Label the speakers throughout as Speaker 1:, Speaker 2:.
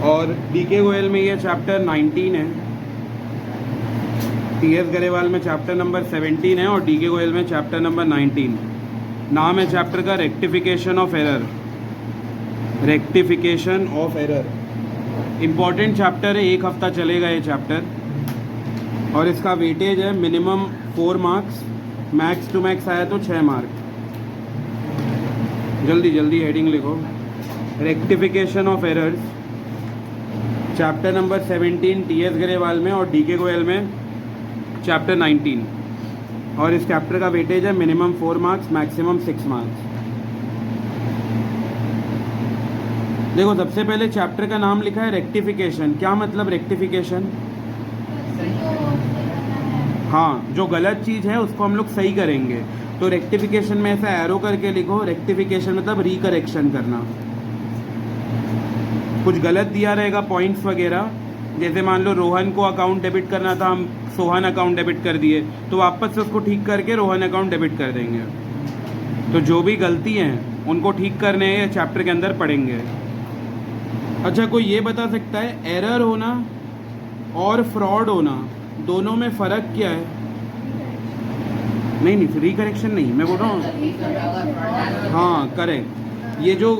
Speaker 1: और डीके गोयल में ये चैप्टर 19 है, टीएस गरेवाल में चैप्टर नंबर 17 है और डीके गोयल में चैप्टर नंबर 19। नाम है चैप्टर का rectification of error. Rectification of error important chapter है, 1 हफ्ता चलेगा ये चैप्टर, और इसका वेटेज है minimum 4 marks, max to max आया तो 6 मार्क। जल्दी जल्दी हेडिंग लिखो, rectification of errors, chapter number 17 TS Grewal में और डीके गोयल में चैप्टर 19, और इस चैप्टर का वेटेज है मिनिमम 4 मार्क्स, मैक्सिमम 6 मार्क्स। देखो सबसे पहले चैप्टर का नाम लिखा है रेक्टिफिकेशन। क्या मतलब रेक्टिफिकेशन? हाँ, जो गलत चीज़ है उसको हम लोग सही करेंगे। तो रेक्टिफिकेशन में ऐसा एरो करके लिखो, रेक्टिफिकेशन मतलब रिकरेक्शन करना। कुछ गलत दिया रहेगा पॉइंट्स वगैरह, जैसे मान लो रोहन को अकाउंट डेबिट करना था, हम सोहन अकाउंट डेबिट कर दिए, तो वापस से उसको ठीक करके रोहन अकाउंट डेबिट कर देंगे। तो जो भी गलती हैं उनको ठीक करने हैं, चैप्टर के अंदर पढ़ेंगे। अच्छा, कोई ये बता सकता है एरर होना और फ्रॉड होना दोनों में फ़र्क क्या है? नहीं, रिकरेक्शन नहीं, मैं बोल रहा हूँ, हाँ करेक्ट। ये जो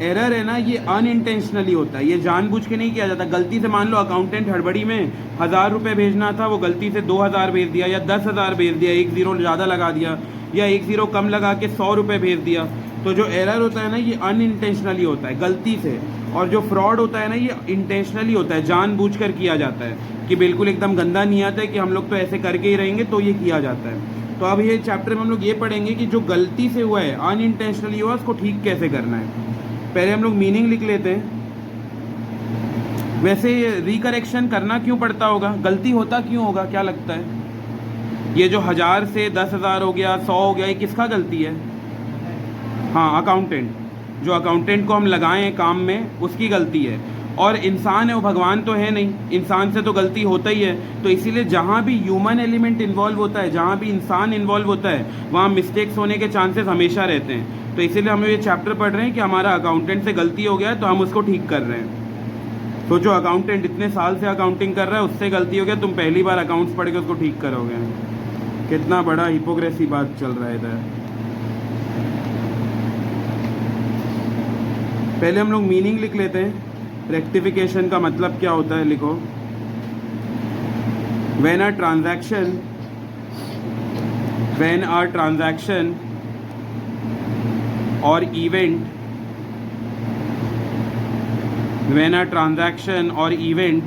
Speaker 1: एरर है ना, ये अनइंटेंशनली होता है, ये जानबूझ के नहीं किया जाता। गलती से मान लो अकाउंटेंट हड़बड़ी में 1000 रुपये भेजना था, वो गलती से 2000 भेज दिया या 10,000 भेज दिया, 1 ज़ीरो ज़्यादा लगा दिया या 1 ज़ीरो कम लगा के 100 रुपये भेज दिया। तो जो एरर होता है ना, ये अनइंटेंशनली होता है, गलती से। और जो फ्रॉड होता है ना, ये इंटेंशनली होता है, जानबूझकर किया जाता है, कि बिल्कुल एकदम गंदा नहीं आता है कि हम लोग तो ऐसे करके ही रहेंगे, तो ये किया जाता है। तो अब ये चैप्टर में हम लोग ये पढ़ेंगे कि जो गलती से हुआ है, अनइंटेंशनली हुआ, उसको ठीक कैसे करना है। पहले हम लोग मीनिंग लिख लेते हैं। वैसे रिकरेक्शन करना क्यों पड़ता होगा? गलती होता क्यों होगा, क्या लगता है? ये जो 1000 से 10,000 हो गया, 100 हो गया, ये किसका गलती है? हाँ, अकाउंटेंट। जो अकाउंटेंट को हम लगाएं काम में, उसकी गलती है। और इंसान है, वो भगवान तो है नहीं, इंसान से तो गलती होता ही है। तो इसीलिए जहाँ भी ह्यूमन एलिमेंट इन्वॉल्व होता है, जहाँ भी इंसान इन्वॉल्व होता है, वहाँ मिस्टेक्स होने के चांसेस हमेशा रहते हैं। तो इसीलिए हम ये चैप्टर पढ़ रहे हैं कि हमारा अकाउंटेंट से गलती हो गया है, तो हम उसको ठीक कर रहे हैं। तो जो अकाउंटेंट इतने साल से अकाउंटिंग कर रहा है, उससे गलती हो गया, तुम पहली बार अकाउंट्स पढ़ के उसको ठीक करोगे। कितना बड़ा हिपोक्रेसी बात चल रहा है इधर। पहले हम लोग मीनिंग लिख लेते हैं। रेक्टिफिकेशन का मतलब क्या होता है, लिखो। व्हेन अ ट्रांजैक्शन और इवेंट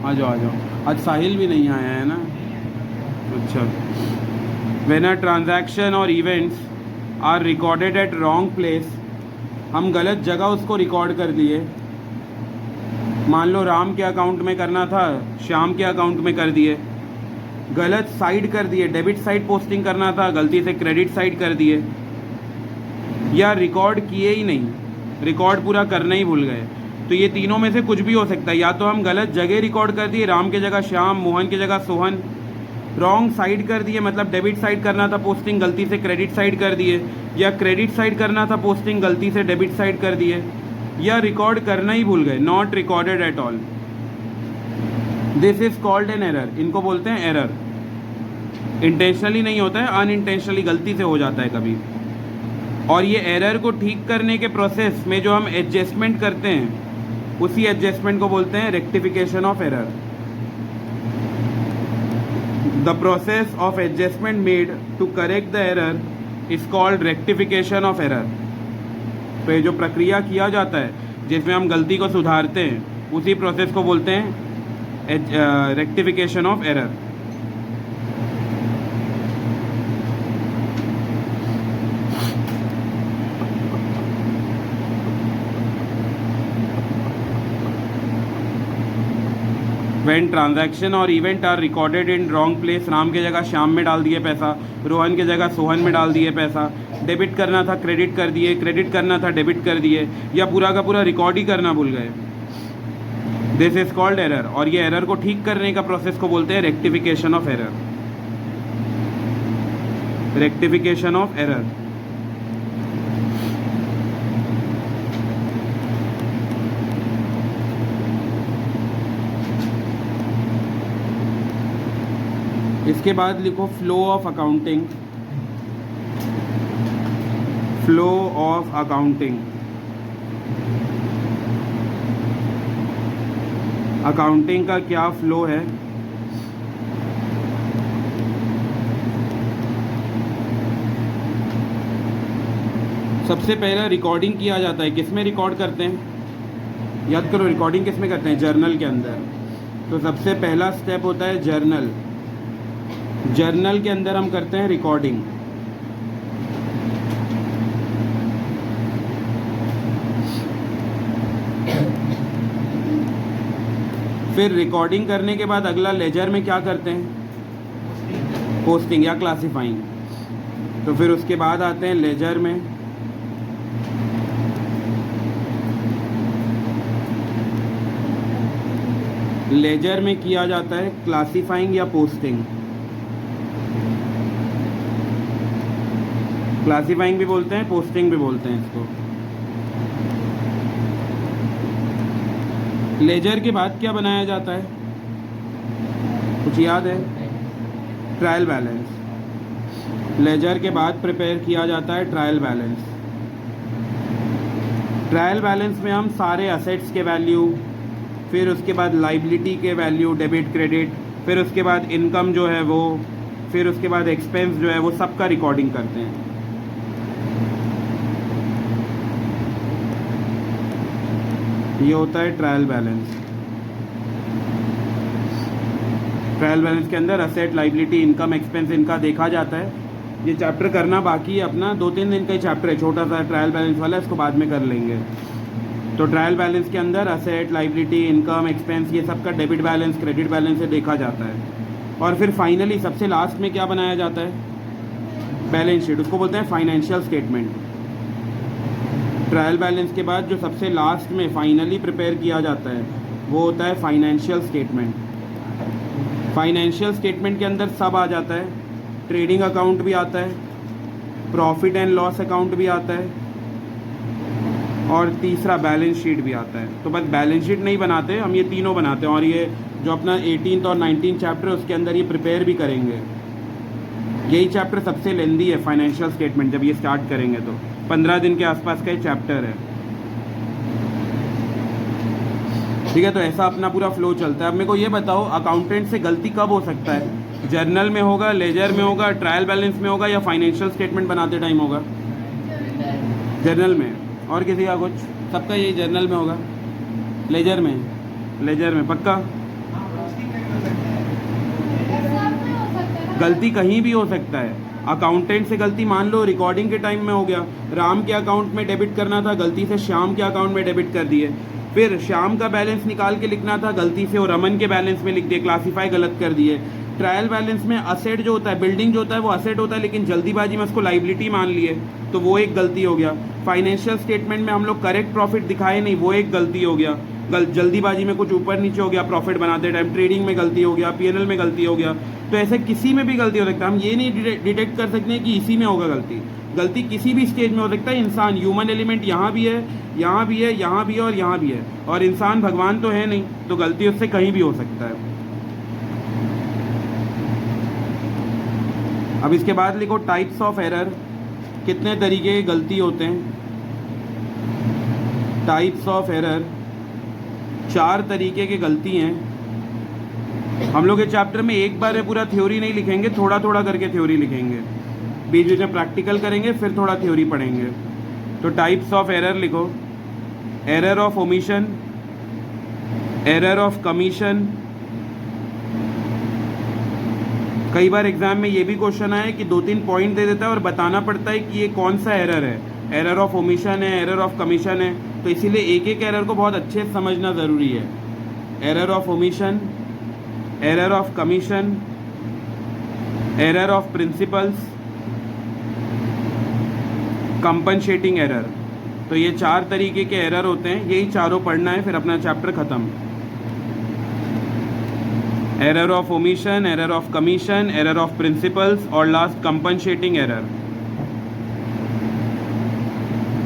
Speaker 1: आ जाओ, आज साहिल भी नहीं आया है ना। अच्छा, when a transaction or events are recorded at wrong place, हम गलत जगह उसको रिकॉर्ड कर दिए। मान लो राम के अकाउंट में करना था, श्याम के अकाउंट में कर दिए। गलत साइड कर दिए, डेबिट साइड पोस्टिंग करना था, गलती से क्रेडिट साइड कर दिए। या रिकॉर्ड किए ही नहीं, रिकॉर्ड पूरा करना ही भूल गए। तो ये तीनों में से कुछ भी हो सकता है। या तो हम गलत जगह रिकॉर्ड कर दिए, राम की जगह श्याम, मोहन की जगह सोहन। रॉन्ग साइड कर दिए, मतलब डेबिट साइड करना था पोस्टिंग, गलती से क्रेडिट साइड कर दिए। या क्रेडिट साइड करना था पोस्टिंग, गलती से डेबिट साइड कर दिए। या रिकॉर्ड करना ही भूल गए, not recorded at all. This is called an error. इनको बोलते हैं एरर। इंटेंशनली नहीं होता है, अनइंटेंशनली गलती से हो जाता है कभी। और ये एरर को ठीक करने के प्रोसेस में जो हम एडजस्टमेंट करते हैं, उसी एडजस्टमेंट को बोलते हैं rectification of error. The process of adjustment made to correct the error is called rectification of error. तो ये जो प्रक्रिया किया जाता है जिसमें हम गलती को सुधारते हैं, उसी प्रोसेस को बोलते हैं rectification of error. When transaction और event are recorded in wrong place, Ram की जगह श्याम में डाल दिए पैसा, रोहन की जगह सोहन में डाल दिए पैसा। डेबिट करना था क्रेडिट कर दिए, क्रेडिट करना था डेबिट कर दिए, या पूरा का पूरा रिकॉर्ड ही करना भूल गए। This is called error. और ये एरर को ठीक करने का प्रोसेस को बोलते हैं rectification of error. Rectification of error. इसके बाद लिखो flow of accounting. Flow of accounting, accounting का क्या फ्लो है। सबसे पहले रिकॉर्डिंग किया जाता है, किस में रिकॉर्ड करते हैं, याद करो रिकॉर्डिंग किस में करते हैं, जर्नल के अंदर। तो सबसे पहला स्टेप होता है जर्नल। जर्नल के अंदर हम करते हैं रिकॉर्डिंग। फिर रिकॉर्डिंग करने के बाद अगला लेजर में क्या करते हैं, पोस्टिंग या क्लासिफाइंग। तो फिर उसके बाद आते हैं लेजर में। लेजर में किया जाता है क्लासिफाइंग या पोस्टिंग। क्लासिफाइंग भी बोलते हैं, पोस्टिंग भी बोलते हैं इसको। लेजर के बाद क्या बनाया जाता है, कुछ याद है, ट्रायल बैलेंस। लेजर के बाद प्रिपेयर किया जाता है ट्रायल बैलेंस। ट्रायल बैलेंस में हम सारे असेट्स के वैल्यू, फिर उसके बाद लाइबिलिटी के वैल्यू, डेबिट क्रेडिट, फिर उसके बाद इनकम जो है वो, फिर उसके बाद एक्सपेंस जो है वो, सबका रिकॉर्डिंग करते हैं। ये होता है ट्रायल बैलेंस। ट्रायल बैलेंस के अंदर असेट, लाइबिलिटी, इनकम, एक्सपेंस, इनका देखा जाता है। ये चैप्टर करना बाकी है अपना, 2-3 दिन का ही चैप्टर है, छोटा सा ट्रायल बैलेंस वाला, इसको बाद में कर लेंगे। तो ट्रायल बैलेंस के अंदर असेट, लाइबिलिटी, इनकम, एक्सपेंस, ये सब का डेबिट बैलेंस, क्रेडिट बैलेंस से देखा जाता है। और फिर फाइनली सबसे लास्ट में क्या बनाया जाता है, बैलेंस शीट, उसको बोलते हैं फाइनेंशियल स्टेटमेंट। ट्रायल बैलेंस के बाद जो सबसे लास्ट में फाइनली प्रिपेयर किया जाता है वो होता है फाइनेंशियल स्टेटमेंट। फाइनेंशियल स्टेटमेंट के अंदर सब आ जाता है, ट्रेडिंग अकाउंट भी आता है, प्रॉफिट एंड लॉस अकाउंट भी आता है, और तीसरा बैलेंस शीट भी आता है। तो बस बैलेंस शीट नहीं बनाते हम, ये तीनों बनाते हैं। और ये जो अपना 18th और 19th चैप्टर है उसके अंदर ये प्रिपेयर भी करेंगे। यही चैप्टर सबसे लेंदी है, फाइनेंशियल स्टेटमेंट। जब ये स्टार्ट करेंगे तो 15 दिन के आसपास का ये चैप्टर है, ठीक है। तो ऐसा अपना पूरा फ्लो चलता है। अब मेरे को ये बताओ, अकाउंटेंट से गलती कब हो सकता है, जर्नल में होगा, लेजर में होगा, ट्रायल बैलेंस में होगा, या फाइनेंशियल स्टेटमेंट बनाते टाइम होगा, जर्नल में। और किसी का कुछ, सबका यही जर्नल में होगा, लेजर में, लेजर में पक्का। गलती कहीं भी हो सकता है, अकाउंटेंट से गलती मान लो रिकॉर्डिंग के टाइम में हो गया, राम के अकाउंट में डेबिट करना था, गलती से श्याम के अकाउंट में डेबिट कर दिए। फिर श्याम का बैलेंस निकाल के लिखना था, गलती से वो रमन के बैलेंस में लिख दिए, क्लासीफाई गलत कर दिए। ट्रायल बैलेंस में असेट जो होता है, बिल्डिंग जो होता है वो असेट होता है, लेकिन जल्दीबाजी में उसको लाइबिलिटी मान लिए, तो वो एक गलती हो गया। फाइनेंशियल स्टेटमेंट में हम लोग करेक्ट प्रॉफिट दिखाए नहीं, वो एक गलती हो गया। जल्दीबाजी में कुछ ऊपर नीचे हो गया प्रॉफिट बनाते टाइम, ट्रेडिंग में गलती हो गया, पीएनएल में गलती हो गया। तो ऐसे किसी में भी गलती हो सकता है। हम ये नहीं डिटेक्ट कर सकते हैं कि इसी में होगा गलती। गलती किसी भी स्टेज में हो सकता है। इंसान, ह्यूमन एलिमेंट यहाँ भी है, यहाँ भी है, यहाँ भी है और यहाँ भी है। और इंसान भगवान तो है नहीं, तो गलती उससे कहीं भी हो सकता है। अब इसके बाद लिखो टाइप्स ऑफ एरर। कितने तरीके की गलती होते हैं, टाइप्स ऑफ एरर, 4 तरीके की गलती हैं। हम लोग इस चैप्टर में एक बार में पूरा थ्योरी नहीं लिखेंगे, थोड़ा थोड़ा करके थ्योरी लिखेंगे, बीच बीच में प्रैक्टिकल करेंगे, फिर थोड़ा थ्योरी पढ़ेंगे। तो टाइप्स ऑफ एरर लिखो, error of omission, error of commission. कई बार एग्जाम में ये भी क्वेश्चन आया कि 2-3 पॉइंट दे देता है और बताना पड़ता है कि ये कौन सा एरर है, एरर ऑफ ओमिशन है, एरर ऑफ कमीशन है। तो इसीलिए एक एक एरर को बहुत अच्छे से समझना ज़रूरी है। Error of omission, error of commission, error of principles, compensating error. तो ये 4 तरीके के एरर होते हैं, यही चारों पढ़ना है, फिर अपना चैप्टर ख़त्म। Error of omission, error of commission, error of principles और लास्ट कंपनसेटिंग एरर।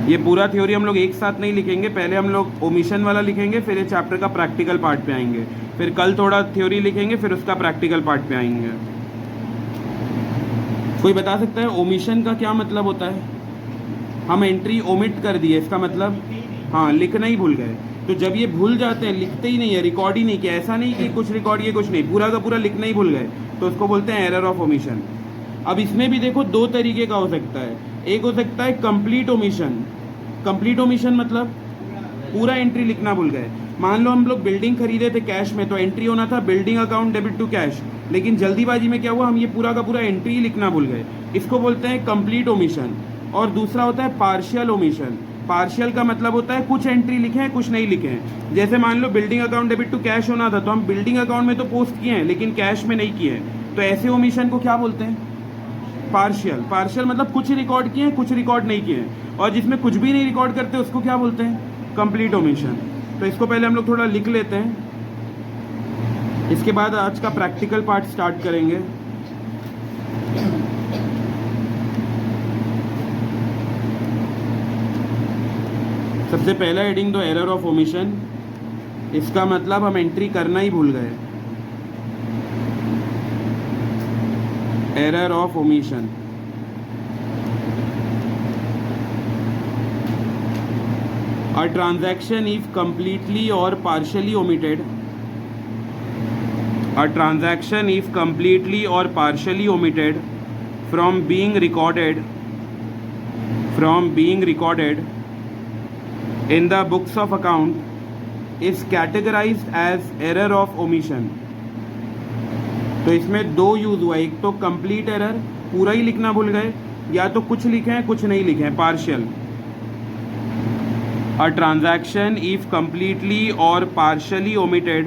Speaker 1: ये पूरा थ्योरी हम लोग एक साथ नहीं लिखेंगे, पहले हम लोग ओमिशन वाला लिखेंगे, फिर ये चैप्टर का प्रैक्टिकल पार्ट पे आएंगे, फिर कल थोड़ा थ्योरी लिखेंगे, फिर उसका प्रैक्टिकल पार्ट पे आएंगे। कोई बता सकता है ओमिशन का क्या मतलब होता है? हम एंट्री ओमिट कर दिए, इसका मतलब हाँ लिखना ही भूल गए। तो जब ये भूल जाते हैं, लिखते ही नहीं है, रिकॉर्ड ही नहीं किया, ऐसा नहीं कि कुछ रिकॉर्ड किया कुछ नहीं, पूरा का पूरा लिखना ही भूल गए, तो उसको बोलते हैं एरर ऑफ ओमिशन। अब इसमें भी देखो दो तरीके का हो सकता है। एक हो सकता है कंप्लीट ओमिशन। कंप्लीट ओमिशन मतलब पूरा एंट्री लिखना भूल गए। मान लो हम लोग बिल्डिंग खरीदे थे कैश में, तो एंट्री होना था building account debit to cash, लेकिन जल्दीबाजी में क्या हुआ, हम ये पूरा का पूरा एंट्री लिखना भूल गए, इसको बोलते हैं कंप्लीट ओमिशन। और दूसरा होता है पार्शियल ओमिशन। पार्शियल का मतलब होता है कुछ एंट्री लिखे हैं कुछ नहीं लिखे हैं। जैसे मान लो building account debit to cash होना था, तो हम बिल्डिंग अकाउंट में तो पोस्ट किए हैं लेकिन कैश में नहीं किए हैं, तो ऐसे ओमिशन को क्या बोलते हैं? पार्शियल। पार्शियल मतलब कुछ रिकॉर्ड किए हैं कुछ रिकॉर्ड नहीं किए हैं, और जिसमें कुछ भी नहीं रिकॉर्ड करते उसको क्या बोलते हैं? Complete omission. तो इसको पहले हम लोग थोड़ा लिख लेते हैं, इसके बाद आज का प्रैक्टिकल पार्ट स्टार्ट करेंगे। सबसे पहला हेडिंग दो एरर ऑफ ओमिशन। इसका मतलब हम एंट्री करना ही भूल गए। Error of omission. A transaction if completely or partially omitted. A transaction if completely or partially omitted from being recorded in the books of account is categorized as error of omission. तो इसमें दो use हुआ, एक तो complete error, पूरा ही लिखना भूल गए, या तो कुछ लिखे हैं कुछ नहीं लिखे हैं, partial. A transaction if completely or partially omitted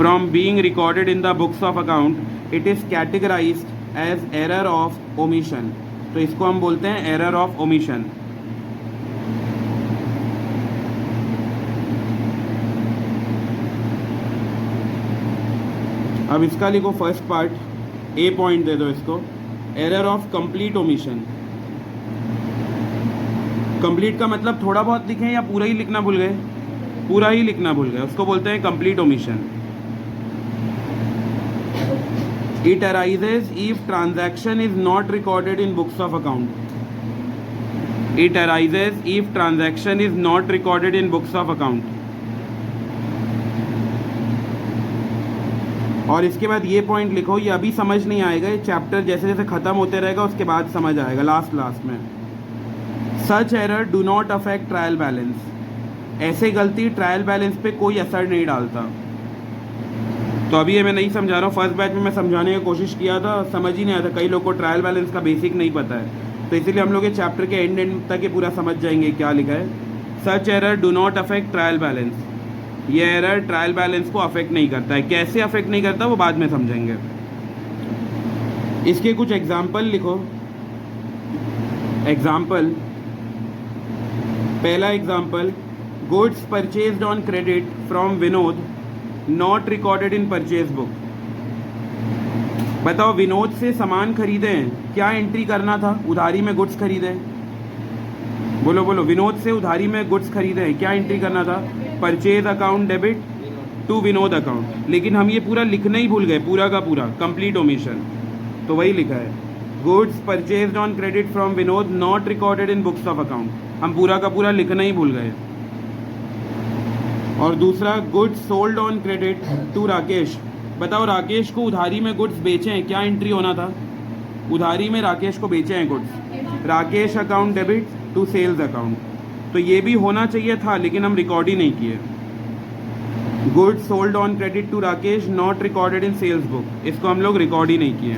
Speaker 1: from being recorded in the books of account, it is categorized as error of omission. तो इसको हम बोलते हैं error of omission. अब इसका लिखो फर्स्ट पार्ट, ए पॉइंट दे दो इसको, error of complete omission. Complete का मतलब थोड़ा बहुत लिखे या पूरा ही लिखना भूल गए? पूरा ही लिखना भूल गए, उसको बोलते हैं complete omission. It arises if transaction is not recorded in books of account. It arises if transaction is not recorded in books of account. और इसके बाद ये पॉइंट लिखो, ये अभी समझ नहीं आएगा, ये चैप्टर जैसे जैसे ख़त्म होते रहेगा उसके बाद समझ आएगा लास्ट में। Such error do not affect trial balance. ऐसे गलती ट्रायल बैलेंस पे कोई असर नहीं डालता। तो अभी ये मैं नहीं समझा रहा हूँ, फर्स्ट बैच में मैं समझाने की कोशिश किया था, समझ ही नहीं आया था, कई लोगों को ट्रायल बैलेंस का बेसिक नहीं पता है, तो इसीलिए हम लोग ये चैप्टर के एंड तक ये पूरा समझ जाएंगे क्या लिखा है। Such error do not affect trial balance. ये एरर ट्रायल बैलेंस को अफेक्ट नहीं करता है। कैसे अफेक्ट नहीं करता वो बाद में समझेंगे। इसके कुछ एग्जाम्पल लिखो। एग्जाम्पल, पहला example, goods purchased on credit from Vinod not recorded in purchase book. बताओ विनोद से सामान खरीदे हैं, क्या एंट्री करना था? उधारी में गुड्स खरीदे। बोलो बोलो, विनोद से उधारी में गुड्स खरीदे हैं, क्या एंट्री करना था? Purchase account debit to Vinod account. लेकिन हम ये पूरा लिखना ही भूल गए, पूरा का पूरा कंप्लीट ओमिशन। तो वही लिखा है, goods purchased on credit from Vinod not recorded in books of account. हम पूरा का पूरा लिखना ही भूल गए। और दूसरा, goods sold on credit to Rakesh. बताओ राकेश को उधारी में गुड्स बेचे हैं, क्या एंट्री होना था? उधारी में राकेश को बेचे हैं goods, Rakesh account debit to sales account. तो ये भी होना चाहिए था लेकिन हम रिकॉर्ड ही नहीं किए। Goods sold on credit to Rakesh not recorded in sales book, इसको हम लोग रिकॉर्ड ही नहीं किए।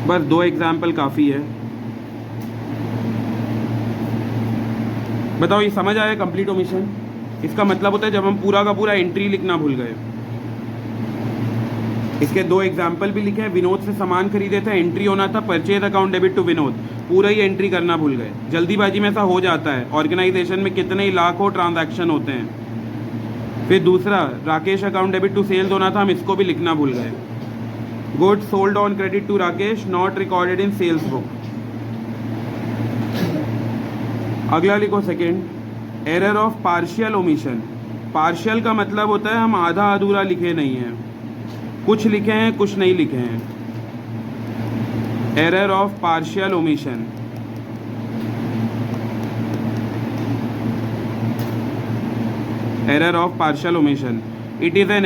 Speaker 1: बस दो एग्जाम्पल काफ़ी है। बताओ ये समझ आया कंप्लीट ओमिशन? इसका मतलब होता है जब हम पूरा का पूरा एंट्री लिखना भूल गए। इसके दो एग्जाम्पल भी लिखे हैं। विनोद से सामान खरीदे थे, एंट्री होना था purchase account debit to Vinod, पूरा ही एंट्री करना भूल गए। जल्दीबाजी में ऐसा हो जाता है, ऑर्गेनाइजेशन में कितने ही लाखों ट्रांजैक्शन होते हैं। फिर दूसरा, Rakesh account debit to sales होना था, हम इसको भी लिखना भूल गए। Goods sold on credit to Rakesh not recorded in sales book. अगला लिखो second, error of partial omission. Partial का मतलब होता है हम आधा अधूरा लिखे नहीं हैं, कुछ लिखे हैं कुछ नहीं लिखे हैं। Error of partial omission, error of partial omission. It is an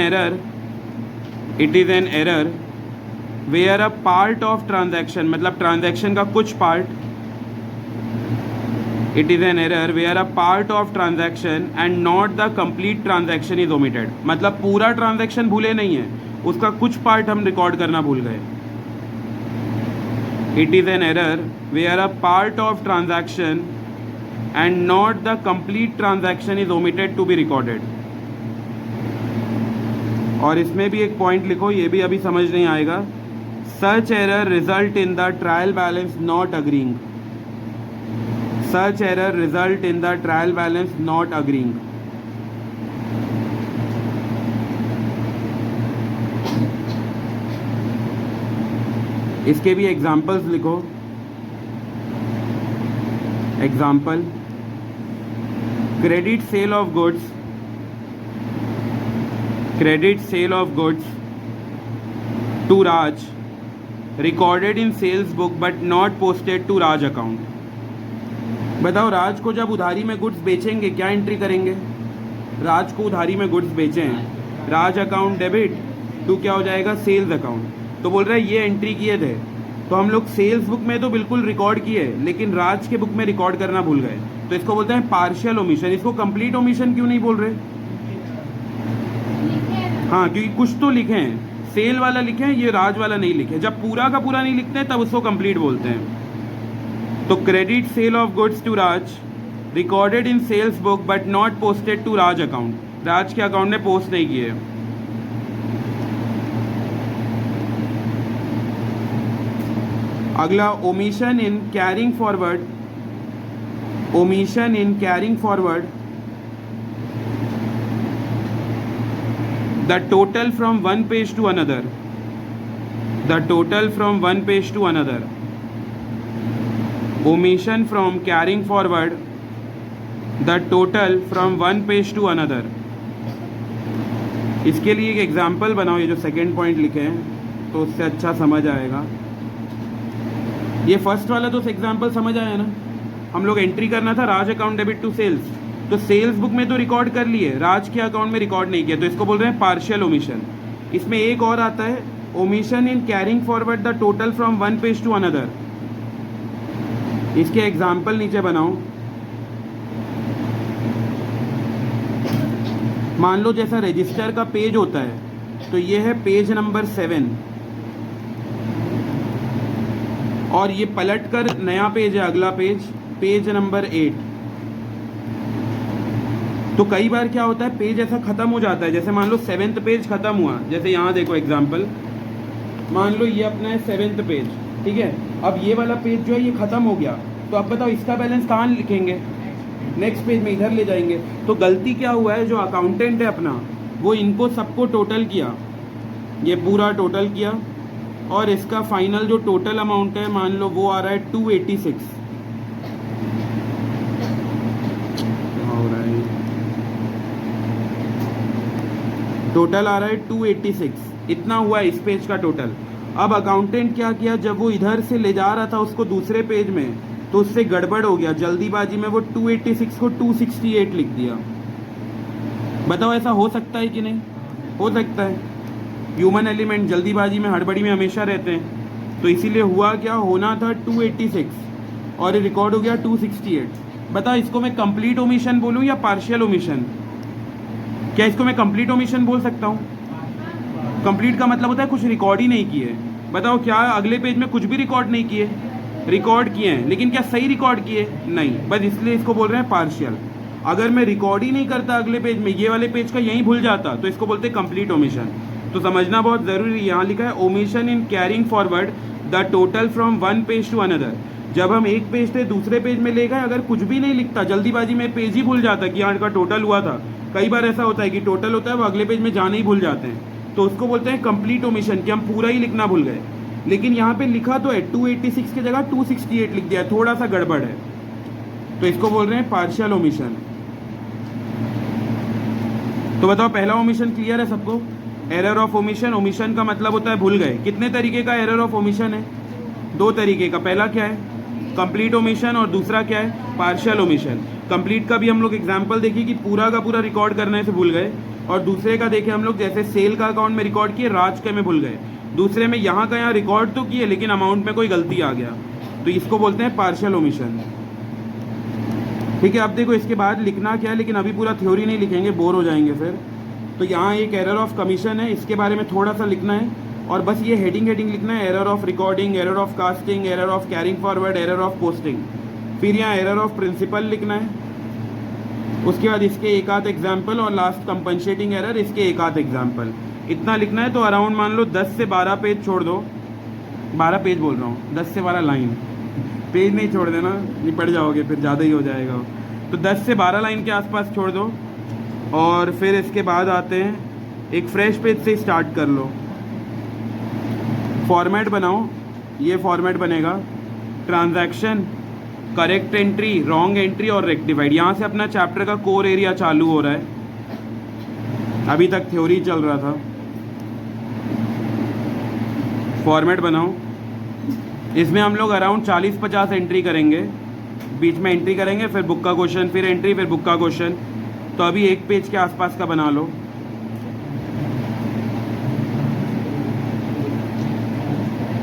Speaker 1: error where a part of transaction, मतलब transaction का कुछ part, it is an error where a part of transaction and not the complete transaction is omitted. मतलब पूरा transaction भूले नहीं है, उसका कुछ part हम रिकॉर्ड करना भूल गए. It is an error where a part of transaction and not the complete transaction is omitted to be recorded. और इसमें भी एक पॉइंट लिखो, ये भी अभी समझ नहीं आएगा. Such error result in the trial balance not agreeing. Such error result in the trial balance not agreeing. इसके भी एग्जाम्पल्स लिखो. Example, credit sale of goods to Raj recorded in sales book but not posted to Raj account. बताओ, राज को जब उधारी में goods बेचेंगे क्या एंट्री करेंगे? राज को उधारी में गुड्स बेचे हैं, राज अकाउंट डेबिट टू क्या हो जाएगा? Sales account. तो बोल रहा है ये एंट्री किए थे, तो हम लोग सेल्स बुक में तो बिल्कुल रिकॉर्ड किए लेकिन राज के बुक में रिकॉर्ड करना भूल गए, तो इसको बोलते हैं पार्शियल ओमिशन. इसको कंप्लीट ओमिशन क्यों नहीं बोल रहे? हाँ, क्योंकि कुछ तो लिखे हैं, सेल वाला लिखे हैं, ये राज वाला नहीं लिखे. जब पूरा का पूरा नहीं लिखते तब उसको कंप्लीट बोलते हैं. तो credit sale of goods to Raj recorded in sales book but not posted to Raj account. Raj के अकाउंट में पोस्ट नहीं किए. अगला, omission in carrying forward the total from one page to another. Omission from carrying forward the total from one page to another. इसके लिए एक example बनाओ, ये जो सेकेंड पॉइंट लिखे हैं तो उससे अच्छा समझ आएगा. ये फर्स्ट वाला तो एग्जाम्पल समझ आया ना. हम लोग एंट्री करना था राज अकाउंट डेबिट टू सेल्स, तो सेल्स बुक में तो रिकॉर्ड कर लिए, राज के अकाउंट में रिकॉर्ड नहीं किया, तो इसको बोल रहे हैं पार्शियल ओमिशन. इसमें एक और आता है, omission in carrying forward the total from one page to another. इसके एग्जाम्पल नीचे बनाओ. मान लो जैसा रजिस्टर का पेज होता है, तो ये है पेज नंबर 7 और ये पलट कर नया पेज है, अगला पेज नंबर 8. तो कई बार क्या होता है, पेज ऐसा खत्म हो जाता है, जैसे मान लो 7th पेज खत्म हुआ, जैसे यहाँ देखो एग्जाम्पल, मान लो ये अपना है 7th पेज, ठीक है. अब ये वाला पेज जो है ये खत्म हो गया, तो अब बताओ इसका बैलेंस कहाँ लिखेंगे? नेक्स्ट पेज में इधर ले जाएंगे. तो गलती क्या हुआ है, जो अकाउंटेंट है अपना, वो इनको सबको टोटल किया, ये पूरा टोटल किया, और इसका फाइनल जो टोटल अमाउंट है मान लो वो आ रहा है 286. टोटल आ रहा है 286, इतना हुआ इस पेज का टोटल. अब अकाउंटेंट क्या किया, जब वो इधर से ले जा रहा था उसको दूसरे पेज में, तो उससे गड़बड़ हो गया, जल्दीबाजी में वो 286 को 268 लिख दिया. बताओ ऐसा हो सकता है कि नहीं? हो सकता है. ह्यूमन एलिमेंट जल्दीबाजी में, हड़बड़ी में हमेशा रहते हैं. तो इसीलिए हुआ क्या, होना था 286 और रिकॉर्ड हो गया 268. बताओ इसको मैं कंप्लीट ओमिशन बोलूँ या पार्शियल ओमिशन? क्या इसको मैं कंप्लीट ओमिशन बोल सकता हूँ? कंप्लीट का मतलब होता है कुछ रिकॉर्ड ही नहीं किए. बताओ क्या अगले पेज में कुछ भी रिकॉर्ड नहीं किए? रिकॉर्ड किए हैं, लेकिन क्या सही रिकॉर्ड किए? नहीं, बस इसलिए इसको बोल रहे हैं पार्शियल. अगर मैं रिकॉर्ड ही नहीं करता अगले पेज में, ये वाले पेज का यहीं भूल जाता, तो इसको बोलते हैं कंप्लीट ओमिशन. तो समझना बहुत ज़रूरी है. यहाँ लिखा है omission in carrying forward the total from one page to another. जब हम एक पेज से दूसरे पेज में ले गए, अगर कुछ भी नहीं लिखता, जल्दीबाजी में पेज ही भूल जाता कि यहाँ का टोटल हुआ था. कई बार ऐसा होता है कि टोटल होता है, वो अगले पेज में जाने ही भूल जाते हैं, तो उसको बोलते हैं कंप्लीट ओमिशन, कि हम पूरा ही लिखना भूल गए. लेकिन यहाँ पे लिखा तो है 286 की जगह 268 लिख दिया, थोड़ा सा गड़बड़ है, तो इसको बोल रहे हैं पार्शियल ओमिशन. तो बताओ पहला ओमिशन क्लियर है सबको? Error of omission. ओमिशन का मतलब होता है भूल गए. कितने तरीके का एरर ऑफ ओमिशन है? दो तरीके का, पहला क्या है कंप्लीट ओमिशन और दूसरा क्या है पार्शियल ओमिशन। कंप्लीट का भी हम लोग एग्जांपल देखिए कि पूरा का पूरा रिकॉर्ड करने से भूल गए, और दूसरे का देखे हम लोग जैसे सेल का अकाउंट में रिकॉर्ड किए, राज के में भूल गए। दूसरे में यहाँ का यहाँ रिकॉर्ड तो किए लेकिन अमाउंट में कोई गलती आ गया, तो इसको बोलते हैं पार्शियल ओमिशन। ठीक है, अब देखो इसके बाद लिखना क्या है, लेकिन अभी पूरा थ्योरी नहीं लिखेंगे, बोर हो जाएंगे फिर। तो यहाँ एक एरर ऑफ कमीशन है, इसके बारे में थोड़ा सा लिखना है, और बस ये हेडिंग लिखना है, error of recording, error of casting, error of carrying forward, error of posting. फिर यहाँ एरर ऑफ प्रिंसिपल लिखना है, उसके बाद इसके एक आध एग्जाम्पल, और लास्ट कंपनसेटिंग एरर, इसके एक आध एग्जाम्पल। इतना लिखना है। तो अराउंड मान लो 10 से 12 पेज छोड़ दो, 12 पेज बोल रहा हूँ, 10 से 12 लाइन, पेज नहीं छोड़ देना, निपट जाओगे फिर, ज़्यादा ही हो जाएगा। तो 10 से 12 लाइन के आसपास छोड़ दो, और फिर इसके बाद आते हैं एक फ्रेश पेज से स्टार्ट कर लो। फॉर्मेट बनाओ, ये फॉर्मेट बनेगा transaction, correct entry, wrong entry और रेक्टिफाइड। यहाँ से अपना चैप्टर का कोर एरिया चालू हो रहा है, अभी तक थ्योरी चल रहा था। फॉर्मेट बनाओ, इसमें हम लोग अराउंड 40-50 एंट्री करेंगे, बीच में एंट्री करेंगे, फिर बुक का क्वेश्चन, फिर एंट्री, फिर बुक का क्वेश्चन। तो अभी एक पेज के आसपास का बना लो।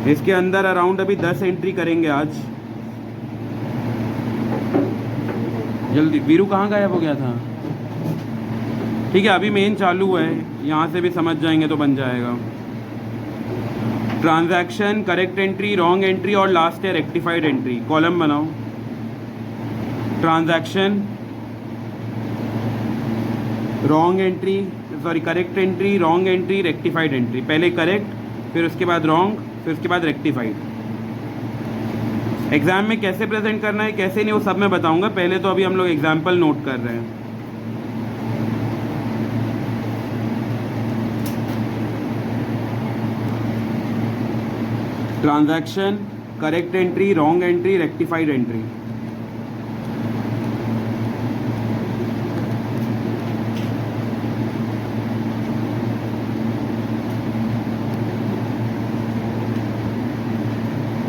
Speaker 1: इसके अंदर अराउंड अभी 10 एंट्री करेंगे आज। जल्दी, वीरू कहाँ गायब हो गया था? ठीक है, अभी मेन चालू है, यहाँ से भी समझ जाएंगे तो बन जाएगा। Transaction, correct entry, wrong entry और लास्ट है रेक्टिफाइड एंट्री। कॉलम बनाओ, transaction, wrong entry, sorry correct entry, wrong entry, rectified entry. पहले करेक्ट, फिर उसके बाद रॉन्ग, फिर उसके बाद रेक्टिफाइड। एग्जाम में कैसे प्रेजेंट करना है, कैसे नहीं, वो सब मैं बताऊंगा। पहले तो अभी हम लोग एग्जाम्पल नोट कर रहे हैं। Transaction, correct entry, wrong entry, rectified entry.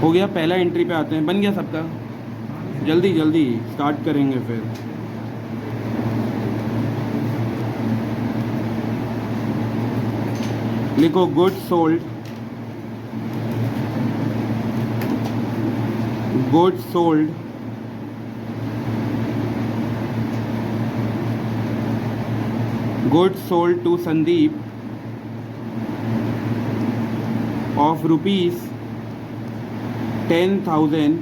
Speaker 1: हो गया, पहला एंट्री पे आते हैं। बन गया सबका? जल्दी जल्दी स्टार्ट करेंगे फिर। लिखो goods sold, goods sold, goods sold to Sandeep of rupees 10,000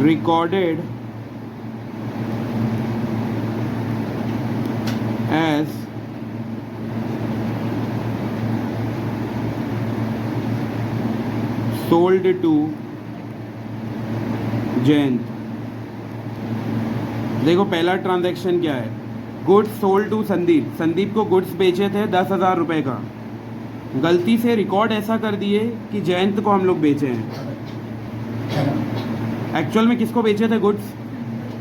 Speaker 1: recorded as sold to Jayant. देखो पहला ट्रांजैक्शन क्या है, goods sold to Sandeep. Sandeep को गुड्स बेचे थे 10,000 रुपये का, गलती से रिकॉर्ड ऐसा कर दिए कि जयंत को हम लोग बेचे हैं। एक्चुअल में किसको बेचे थे गुड्स?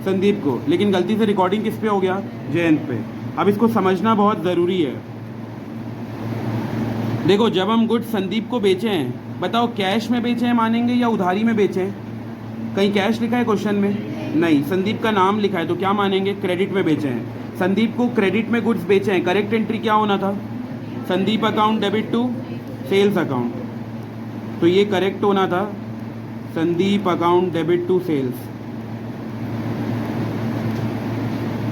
Speaker 1: संदीप को, लेकिन गलती से रिकॉर्डिंग किस पे हो गया? जयंत पे। अब इसको समझना बहुत ज़रूरी है। देखो जब हम गुड्स संदीप को बेचे हैं, बताओ कैश में बेचे हैं मानेंगे या उधारी में बेचे हैं? कहीं कैश लिखा है क्वेश्चन में? नहीं। संदीप का नाम लिखा है तो क्या मानेंगे? क्रेडिट में बेचे हैं। संदीप को क्रेडिट में गुड्स बेचे हैं, करेक्ट एंट्री क्या होना था? Sandeep account debit to sales account, तो ये करेक्ट होना था, Sandeep account debit to sales.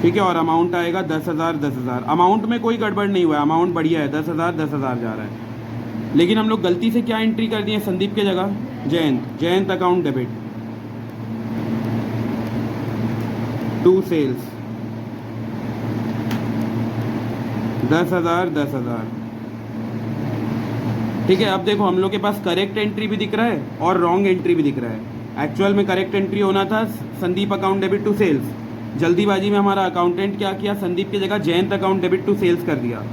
Speaker 1: ठीक है, और अमाउंट आएगा 10,000 10,000। अमाउंट में कोई गड़बड़ नहीं हुआ है, अमाउंट बढ़िया है, 10,000 10,000 जा रहा है। लेकिन हम लोग गलती से क्या एंट्री कर दिए संदीप के जगह? Jayant, Jayant account debit to sales 10,000 10,000। ठीक है, अब देखो हम लोग के पास करेक्ट एंट्री भी दिख रहा है और रॉन्ग एंट्री भी दिख रहा है। एक्चुअल में करेक्ट एंट्री होना था Sandeep account debit to sales, जल्दीबाजी में हमारा अकाउंटेंट क्या किया, संदीप की जगह Jayant account debit to sales कर दिया।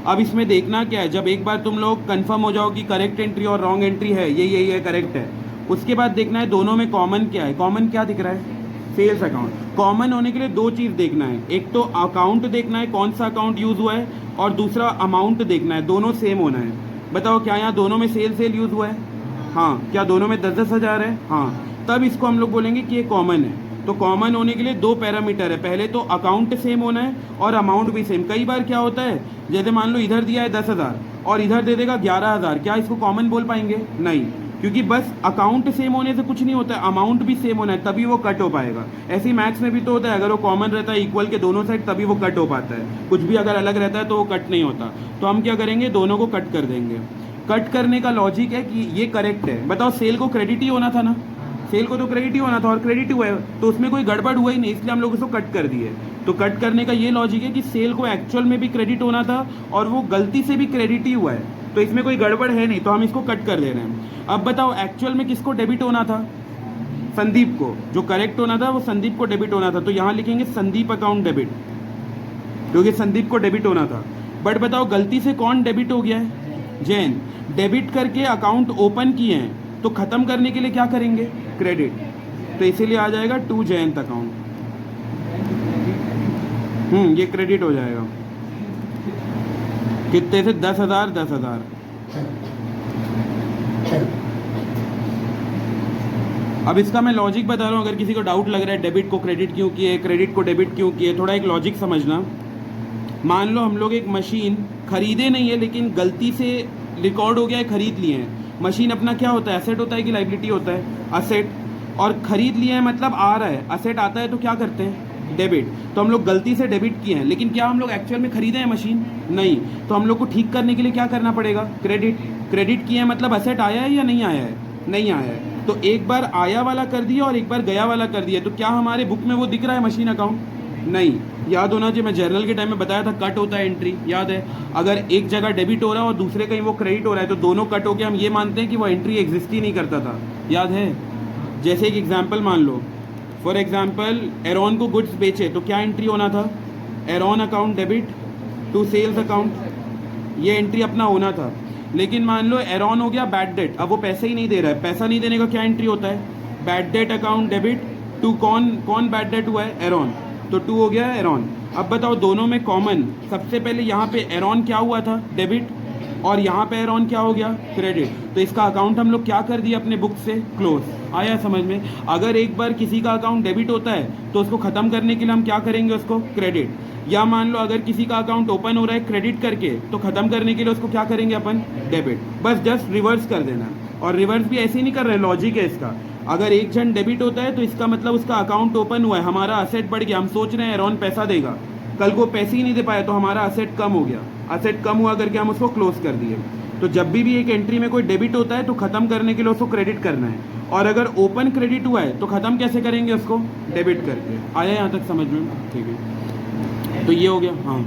Speaker 1: अब इसमें देखना क्या है, जब एक बार तुम लोग कंफर्म हो जाओ कि करेक्ट एंट्री और रॉन्ग एंट्री है, यही है करेक्ट है, उसके बाद देखना है दोनों में कॉमन क्या है। कॉमन क्या दिख रहा है? Sales account. कॉमन होने के लिए दो चीज़ देखना है, एक तो अकाउंट देखना है कौन सा अकाउंट यूज़ हुआ है, और दूसरा अमाउंट देखना है, दोनों सेम होना है। बताओ क्या यहाँ दोनों में सेल यूज़ हुआ है? हाँ, क्या दोनों में 10-10 हज़ार है? हाँ, तब इसको हम लोग बोलेंगे कि ये कॉमन है। तो कॉमन होने के लिए दो पैरामीटर है, पहले तो अकाउंट सेम होना है और अमाउंट भी सेम। कई बार क्या होता है, जैसे मान लो इधर दिया है 10,000 और इधर दे देगा 11,000, क्या इसको कॉमन बोल पाएंगे? नहीं, क्योंकि बस अकाउंट सेम होने से कुछ नहीं होता है, अमाउंट भी सेम होना है तभी वो कट हो पाएगा। ऐसे ही मैथ्स में भी तो होता है, अगर वो कॉमन रहता है इक्वल के दोनों साइड तभी वो कट हो पाता है, कुछ भी अगर अलग रहता है तो वो कट नहीं होता। तो हम क्या करेंगे, दोनों को कट कर देंगे। कट करने का लॉजिक है कि ये करेक्ट है। बताओ, सेल को क्रेडिट ही होना था ना, सेल को तो क्रेडिट ही होना था और क्रेडिट हुआ है, तो उसमें कोई गड़बड़ हुआ ही नहीं, इसलिए हम लोग उसको कट कर दिए। तो कट करने का ये लॉजिक है कि सेल को एक्चुअल में भी क्रेडिट होना था और वो गलती से भी क्रेडिट ही हुआ है, तो इसमें कोई गड़बड़ है नहीं, तो हम इसको कट कर दे रहे हैं। अब बताओ, एक्चुअल में किसको डेबिट होना था? संदीप को। जो करेक्ट होना था वो संदीप को डेबिट होना था, तो यहाँ लिखेंगे संदीप अकाउंट डेबिट, क्योंकि संदीप को डेबिट होना था। बट बताओ, गलती से कौन डेबिट हो गया है? जैन। डेबिट करके अकाउंट ओपन किए हैं, तो ख़त्म करने के लिए क्या करेंगे? क्रेडिट। तो इसीलिए आ जाएगा टू जयंत अकाउंट। ये क्रेडिट हो जाएगा। कितने से? 10,000 10,000। अब इसका मैं लॉजिक बता रहा हूँ, अगर किसी को डाउट लग रहा है डेबिट को क्रेडिट क्यों किए, क्रेडिट को डेबिट क्यों किए, थोड़ा एक लॉजिक समझना। मान लो हम लोग एक मशीन खरीदे नहीं है, लेकिन गलती से रिकॉर्ड हो गया है, खरीद लिए हैं। मशीन अपना क्या होता है, एसेट होता है कि लाइबिलिटी होता है? असेट। और खरीद लिए हैं मतलब आ रहा है, असेट आता है तो क्या करते हैं? डेबिट। तो हम लोग गलती से डेबिट किए हैं, लेकिन क्या हम लोग एक्चुअल में खरीदे हैं मशीन? नहीं। तो हम लोग को ठीक करने के लिए क्या करना पड़ेगा? क्रेडिट। क्रेडिट किए हैं मतलब असेट आया है या नहीं आया है? नहीं आया है। तो एक बार आया वाला कर दिया और एक बार गया वाला कर दिया, तो क्या हमारे बुक में वो दिख रहा है मशीन अकाउंट? नहीं। याद होना चाहिए, मैं जर्नल के टाइम में बताया था कट होता है एंट्री, याद है? अगर एक जगह डेबिट हो रहा है और दूसरे कहीं वो क्रेडिट हो रहा है, तो दोनों कट हो के हम ये मानते हैं कि वो एंट्री एग्जिस्ट ही नहीं करता था, याद है? जैसे एक एग्जाम्पल मान लो, फॉर एग्जाम्पल एरॉन को गुड्स बेचे, तो क्या एंट्री होना था? Aaron account debit to sales account, ये एंट्री अपना होना था। लेकिन मान लो एरॉन हो गया बैड डेट, अब वो पैसे ही नहीं दे रहा है, पैसा नहीं देने का क्या एंट्री होता है? Bad debt account debit to कौन बैड डेट हुआ है? एरॉन, तो टू हो गया एरॉन। अब बताओ, दोनों में कॉमन, सबसे पहले यहाँ पे एरॉन क्या हुआ था? डेबिट, और यहाँ पे एरॉन क्या हो गया? क्रेडिट। तो इसका अकाउंट हम लोग क्या कर दिया अपने बुक से? क्लोज। आया समझ में? अगर एक बार किसी का अकाउंट डेबिट होता है तो उसको ख़त्म करने के लिए हम क्या करेंगे? उसको क्रेडिट। या मान लो अगर किसी का अकाउंट ओपन हो रहा है क्रेडिट करके, तो ख़त्म करने के लिए उसको क्या करेंगे अपन? डेबिट। बस जस्ट रिवर्स कर देना। और रिवर्स भी ऐसे ही नहीं कर रहे, लॉजिक है इसका। अगर एक जन डेबिट होता है तो इसका मतलब उसका अकाउंट ओपन हुआ है, हमारा असेट बढ़ गया, हम सोच रहे हैं एरॉन पैसा देगा, कल को पैसे ही नहीं दे पाया तो हमारा असेट कम हो गया, असेट कम हुआ करके हम उसको क्लोज कर दिए। तो जब भी एक एंट्री में कोई डेबिट होता है तो ख़त्म करने के लिए उसको क्रेडिट करना है, और अगर ओपन क्रेडिट हुआ है तो ख़त्म कैसे करेंगे? उसको डेबिट करके। आया यहाँ तक समझ में? ठीक है, तो ये हो गया। हाँ,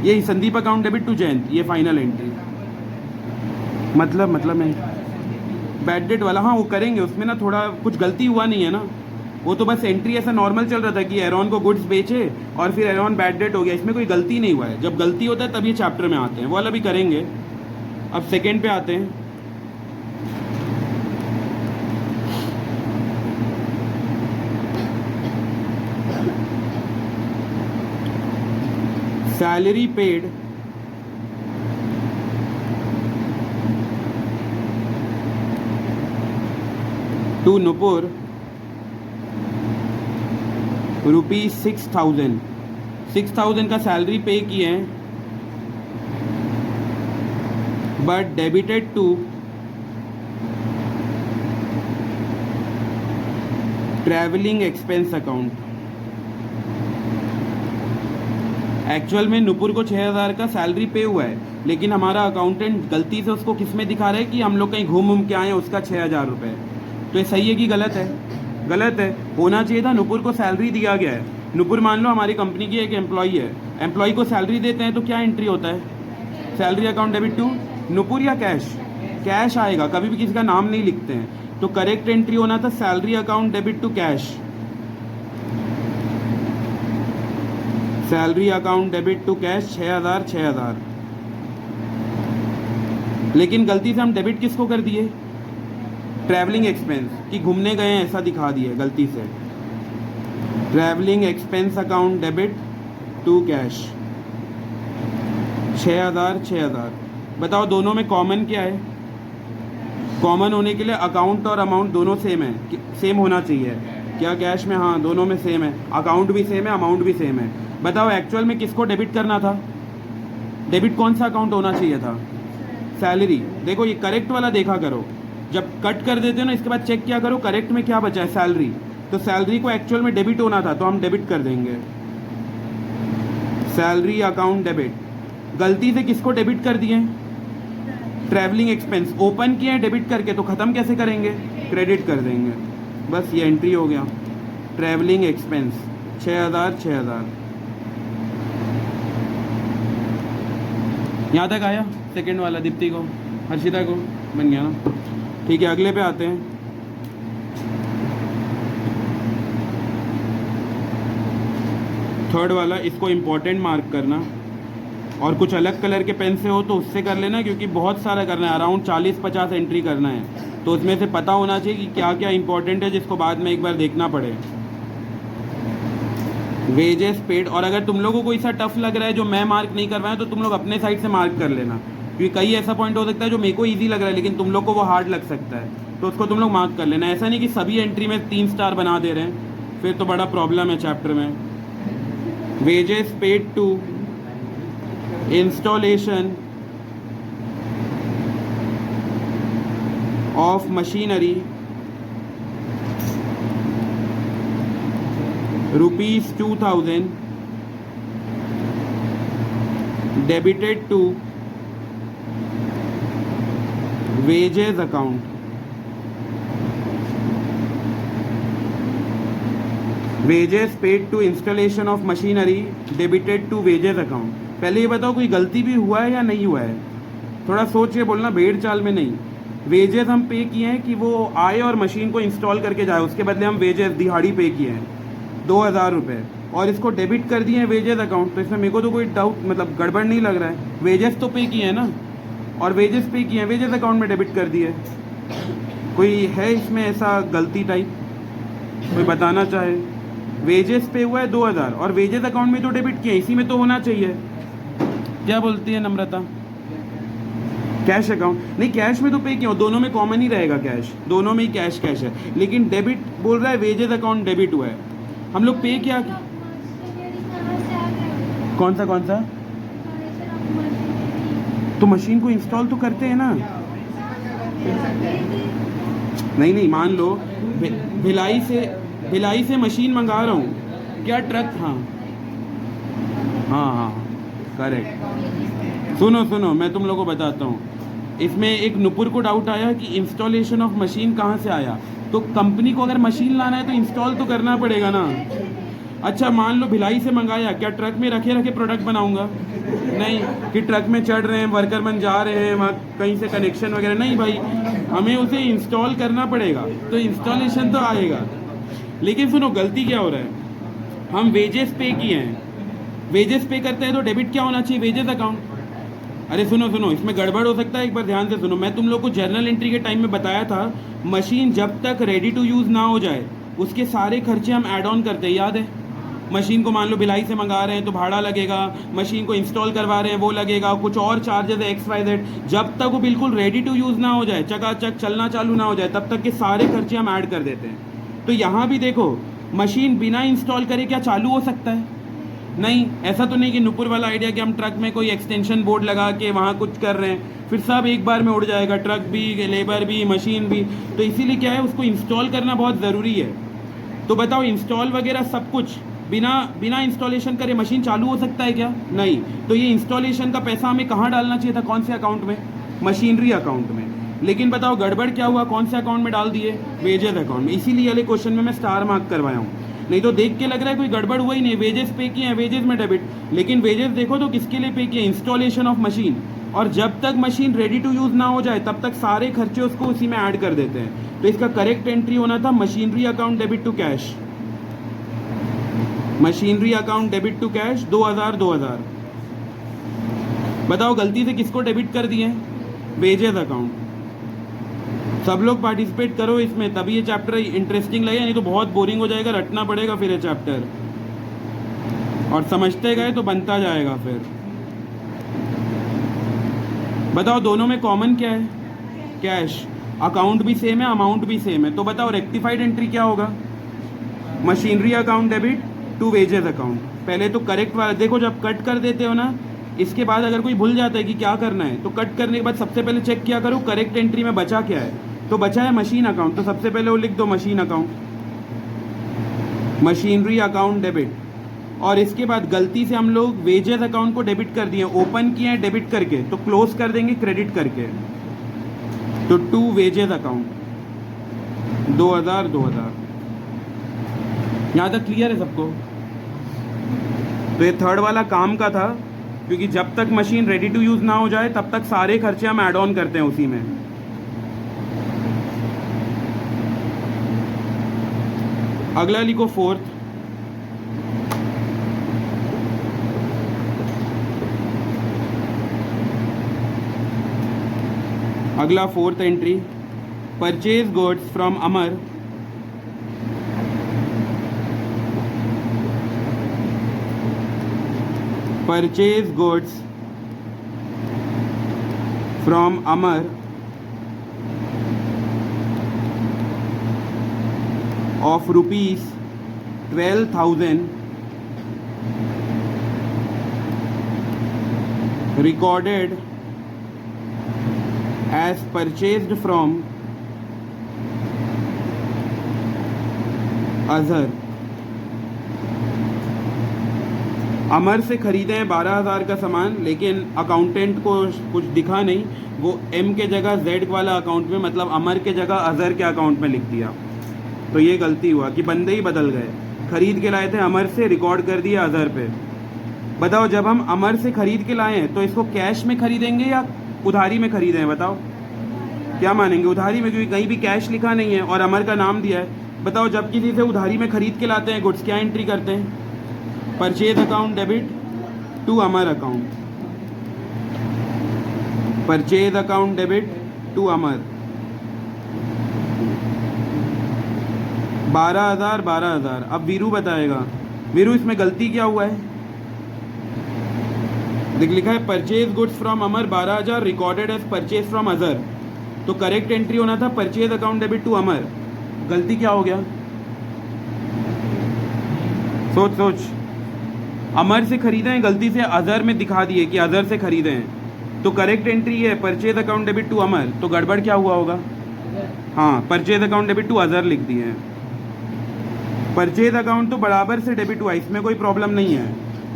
Speaker 1: यही Sandeep account debit to Jayant, ये फाइनल एंट्री। मतलब मैं बैड डेट वाला, हाँ वो करेंगे, उसमें ना थोड़ा कुछ गलती हुआ नहीं है ना, वो तो बस एंट्री ऐसा नॉर्मल चल रहा था कि एरॉन को गुड्स बेचे और फिर एरॉन बैड डेट हो गया, इसमें कोई गलती नहीं हुआ है। जब गलती होता है तब ये चैप्टर में आते हैं, वो वाला भी करेंगे। अब सेकेंड पे आते हैं। सैलरी पेड टू नुपुर ₹6,000, 6,000 का सैलरी पे किए हैं, but debited to travelling expense account. Actual में नुपुर को 6,000 का सैलरी पे हुआ है, लेकिन हमारा अकाउंटेंट गलती से उसको किस में दिखा रहा है कि हम लोग कहीं घूम के आए हैं, उसका 6,000 रुपये। तो ये सही है कि गलत है? गलत है। होना चाहिए था नुपुर को सैलरी दिया गया है। नुपुर मान लो हमारी कंपनी की एक एम्प्लॉई है, एम्प्लॉई को सैलरी देते हैं तो क्या एंट्री होता है? Salary account debit to Nupur या कैश? कैश आएगा, कभी भी किसी का नाम नहीं लिखते हैं, तो करेक्ट एंट्री होना था salary account debit to cash. Salary account debit to cash 6,000 6,000। लेकिन गलती से हम डेबिट किसको कर दिए? ट्रैवलिंग एक्सपेंस, कि घूमने गए हैं ऐसा दिखा दिए गलती से। Travelling expense account debit to cash 6,000 6,000। बताओ दोनों में कॉमन क्या है? कॉमन होने के लिए अकाउंट और अमाउंट दोनों सेम है, सेम होना चाहिए क्या कैश में? हाँ दोनों में सेम है, अकाउंट भी सेम है, अमाउंट भी सेम है। बताओ एक्चुअल में किसको डेबिट करना था? डेबिट कौन सा अकाउंट होना चाहिए था? सैलरी। देखो ये करेक्ट वाला देखा करो, जब कट कर देते हो ना इसके बाद चेक किया करो करेक्ट में क्या बचा है, सैलरी। तो सैलरी को एक्चुअल में डेबिट होना था तो हम डेबिट कर देंगे, सैलरी अकाउंट डेबिट। गलती से किसको डेबिट कर दिए? Travelling expense. ओपन किया है डेबिट करके तो ख़त्म कैसे करेंगे? क्रेडिट कर देंगे। बस ये एंट्री हो गया, ट्रैवलिंग एक्सपेंस 6000 6000। यहाँ तक आया सेकंड वाला, दीप्ति को, हर्षिता को बन गया ना? ठीक है अगले पे आते हैं। थर्ड वाला, इसको इम्पोर्टेंट मार्क करना, और कुछ अलग कलर के पेन से हो तो उससे कर लेना, क्योंकि बहुत सारा करना है, अराउंड 40-50 एंट्री करना है, तो उसमें से पता होना चाहिए कि क्या क्या इंपॉर्टेंट है जिसको बाद में एक बार देखना पड़े। Wages paid. और अगर तुम लोगों को कोई सा टफ लग रहा है जो मैं मार्क नहीं करवाया तो तुम लोग अपने साइड से मार्क कर लेना, क्योंकि कई ऐसा पॉइंट हो सकता है जो मेरे को ईजी लग रहा है लेकिन तुम लोग को वो हार्ड लग सकता है, तो उसको तुम लोग मार्क कर लेना। ऐसा नहीं कि सभी एंट्री में 3 स्टार बना दे रहे हैं, फिर तो बड़ा प्रॉब्लम है चैप्टर में। Wages paid to installation of machinery ₹2000 debited to wages account। wages paid to installation of machinery debited to wages account। पहले ये बताओ कोई गलती भी हुआ है या नहीं हुआ है? थोड़ा सोच के बोलना, भेड़ चाल में नहीं। वेजेस हम पे किए हैं कि वो आए और मशीन को इंस्टॉल करके जाए, उसके बदले हम वेजेस दिहाड़ी पे किए हैं 2000 रुपये, और इसको डेबिट कर दिए हैं वेजेस अकाउंट। तो इसमें मेरे को तो कोई डाउट मतलब गड़बड़ नहीं लग रहा है, वेजेस तो पे किए हैं ना, और वेजेस पे किए हैं, वेजेस अकाउंट में डेबिट कर दिए। कोई है इसमें ऐसा गलती टाइप कोई बताना चाहे? वेजेस पे हुआ है 2000 और वेजेस अकाउंट में तो डेबिट किया, इसी में तो होना चाहिए। क्या बोलती है नम्रता? कैश अकाउंट नहीं, कैश में तो पे किया, दोनों में कॉमन ही रहेगा, कैश दोनों में ही कैश कैश है, लेकिन डेबिट बोल रहा है वेजेस अकाउंट डेबिट हुआ है। हम लोग पे क्या? कौन सा? तो मशीन को इंस्टॉल तो करते हैं ना। नहीं मान लो भिलाई से मशीन मंगा रहा हूँ, क्या ट्रक? हाँ करेक्ट। सुनो मैं तुम लोगों को बताता हूँ। इसमें एक नुपुर को डाउट आया कि इंस्टॉलेशन ऑफ मशीन कहाँ से आया, तो कंपनी को अगर मशीन लाना है तो इंस्टॉल तो करना पड़ेगा ना। अच्छा मान लो भिलाई से मंगाया, क्या ट्रक में रखे प्रोडक्ट बनाऊंगा? नहीं, कि ट्रक में चढ़ रहे हैं, वर्कर बन जा रहे हैं, वहाँ कहीं से कनेक्शन वगैरह नहीं भाई, हमें उसे इंस्टॉल करना पड़ेगा, तो इंस्टॉलेशन तो आएगा। लेकिन सुनो गलती क्या हो रहा है, हम वेजेस पे किए हैं, वेजेस पे करते हैं तो डेबिट क्या होना चाहिए? Wages account. अरे सुनो इसमें गड़बड़ हो सकता है, एक बार ध्यान से सुनो। मैं तुम लोग को जर्नल एंट्री के टाइम में बताया था, मशीन जब तक रेडी टू यूज़ ना हो जाए उसके सारे खर्चे हम ऐड ऑन करते हैं, याद है? मशीन को मान लो भिलाई से मंगा रहे हैं तो भाड़ा लगेगा, मशीन को इंस्टॉल करवा रहे हैं वो लगेगा, कुछ और चार्जेस है XYZ। जब तक वो बिल्कुल रेडी टू यूज़ ना हो जाए, चकाचक चलना चालू ना हो जाए, तब तक के सारे खर्चे हम ऐड कर देते हैं। तो यहाँ भी देखो, मशीन बिना इंस्टॉल करे क्या चालू हो सकता है? नहीं। ऐसा तो नहीं कि नुपुर वाला आइडिया कि हम ट्रक में कोई एक्सटेंशन बोर्ड लगा के वहाँ कुछ कर रहे हैं फिर सब एक बार में उड़ जाएगा, ट्रक भी, लेबर भी, मशीन भी। तो इसीलिए क्या है, उसको इंस्टॉल करना बहुत ज़रूरी है। तो बताओ इंस्टॉल वगैरह सब कुछ बिना इंस्टॉलेशन करे मशीन चालू हो सकता है क्या? नहीं। तो ये इंस्टॉलेशन का पैसा हमें कहाँ डालना चाहिए था? कौन से अकाउंट में? मशीनरी अकाउंट में। लेकिन बताओ गड़बड़ क्या हुआ, कौन से अकाउंट में डाल दिए? वेजेस अकाउंट में। इसीलिए वाले क्वेश्चन में मैं स्टार मार्क करवाया हूँ, नहीं तो देख के लग रहा है कोई गड़बड़ हुआ ही नहीं। वेजेस पे किए हैं, वेजेस में डेबिट, लेकिन वेजेस देखो तो किसके लिए पे किए? Installation of machine. और जब तक मशीन रेडी टू यूज़ ना हो जाए तब तक सारे खर्चे उसको उसी में ऐड कर देते हैं। तो इसका करेक्ट एंट्री होना था machinery account debit to cash, machinery account debit to cash 2000। बताओ गलती से किसको डेबिट कर दिए? Wages account. सब लोग पार्टिसिपेट करो इसमें, तभी ये चैप्टर इंटरेस्टिंग लगे, नहीं तो बहुत बोरिंग हो जाएगा, रटना पड़ेगा फिर ये चैप्टर, और समझते गए तो बनता जाएगा फिर। बताओ दोनों में कॉमन क्या है? कैश। अकाउंट भी सेम है, अमाउंट भी सेम है, तो बताओ रेक्टिफाइड एंट्री क्या होगा? Machinery account debit to wages account. पहले तो करेक्ट वाला देखो, जब कट कर देते हो ना, इसके बाद अगर कोई भूल जाता है कि क्या करना है, तो कट करने के बाद सबसे पहले चेक किया करो करेक्ट एंट्री में बचा क्या है। तो बचा है मशीन अकाउंट, तो सबसे पहले वो लिख दो machine account, machinery account debit. और इसके बाद गलती से हम लोग वेजेस अकाउंट को डेबिट कर दिए, ओपन किए हैं डेबिट करके, तो क्लोज कर देंगे क्रेडिट करके। तो टू वेजेस अकाउंट 2000 2000। यहाँ तक क्लियर है सबको? तो ये थर्ड वाला काम का था, क्योंकि जब तक मशीन रेडी टू यूज़ ना हो जाए तब तक सारे खर्चे हम ऐड ऑन करते हैं उसी में। अगला लिखो फोर्थ, अगला fourth entry, purchase goods from Amar purchase goods from Amar of rupees 12,000 recorded as purchased from Azhar. Amar से खरीदे हैं 12,000 का सामान, लेकिन अकाउंटेंट को कुछ दिखा नहीं, वो एम के जगह जेड वाला अकाउंट में, मतलब अमर के जगह अजहर के अकाउंट में लिख दिया। तो ये गलती हुआ कि बंदे ही बदल गए, खरीद के लाए थे अमर से, रिकॉर्ड कर दिया अजहर पे। बताओ जब हम अमर से खरीद के लाए हैं तो इसको कैश में खरीदेंगे या उधारी में खरीदें? बताओ क्या मानेंगे? उधारी में, क्योंकि कहीं भी कैश लिखा नहीं है और अमर का नाम दिया है। बताओ जब किसी से उधारी में खरीद के लाते हैं गुड्स, क्या एंट्री करते हैं? Purchase account debit to Amar account, purchase account debit to Amar. 12,000 12,000। अब वीरू बताएगा, वीरू इसमें गलती क्या हुआ है? देख लिखा है purchase goods from Amar 12,000 recorded as purchase from Azhar, तो करेक्ट एंट्री होना था purchase account debit to Amar. गलती क्या हो गया? सोच सोच। अमर से खरीदे हैं, गलती से अजहर में दिखा दिए कि अजहर से खरीदे हैं, तो करेक्ट एंट्री है purchase account debit to Amar. तो गड़बड़ क्या हुआ होगा? हाँ, purchase account debit to Azhar लिख दिए हैं। परचेज अकाउंट तो बराबर से डेबिट हुआ, इसमें कोई प्रॉब्लम नहीं है,